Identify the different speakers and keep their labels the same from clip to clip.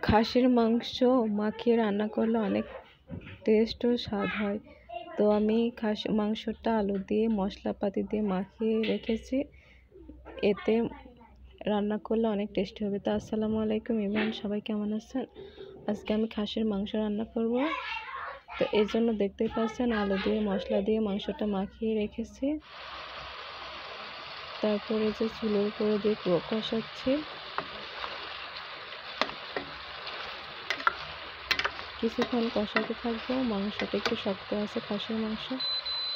Speaker 1: খাসির মাংস মাখিয়ে রান্না করলে অনেক টেস্ট ও স্বাদ হয়। তো আমি মাংসটা আলু দিয়ে মশলাপাতি দিয়ে মাখিয়ে রেখেছি, এতে রান্না করলে অনেক টেস্টি হবে। তো আসসালামু আলাইকুম ইমরান, সবাই কেমন আছেন? আজকে আমি খাসির মাংস রান্না করব। তো এর জন্য দেখতেই পাচ্ছেন আলু দিয়ে মশলা দিয়ে মাংসটা মাখিয়ে রেখেছি। তারপরে যে চুলোর উপরে দিয়ে কষাচ্ছি। কিছুক্ষণ কষাতে থাকবো। মাংসটা একটু শক্ত আছে, খাসির মাংস,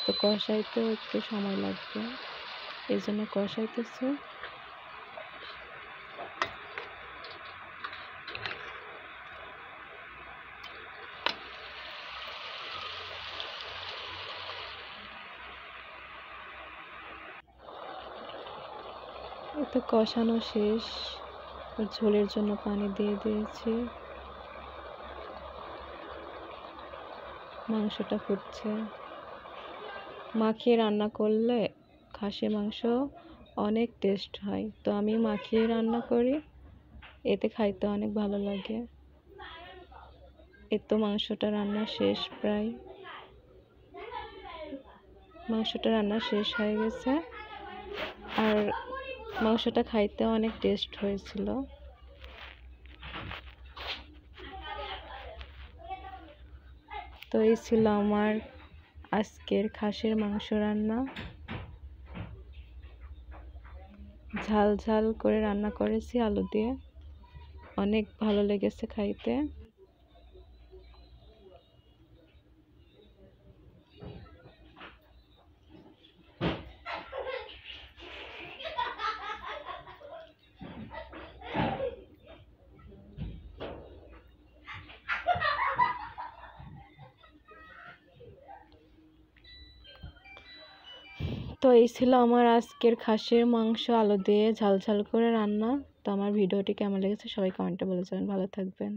Speaker 1: তো কষাইতেও একটু সময় লাগবে, এই জন্য কষাইতেছি। তো কষানো শেষ, ঝোলের জন্য পানি দিয়ে দিয়েছি। মাংসটা ফুটছে। মাখিয়ে রান্না করলে খাসির মাংস অনেক টেস্ট হয়। তো আমি মাখিয়ে রান্না করি, এতে খাইতে অনেক ভালো লাগে। তো মাংসটা রান্না শেষ, প্রায় মাংসটা রান্না শেষ হয়ে গেছে। আর মাংসটা খাইতে অনেক টেস্ট হয়েছিল। তো এই ছিল আমার আজকের খাসির মাংস রান্না। ঝাল ঝাল করে রান্না করেছি আলু দিয়ে, অনেক ভালো লেগেছে খাইতে। তো এই ছিল আমার আজকের খাসির মাংস আলু দিয়ে ঝাল ঝাল করে রান্না। তো আমার ভিডিওটি কেমন লেগেছে সবাই কমেন্টে বলে যাবেন। ভালো থাকবেন।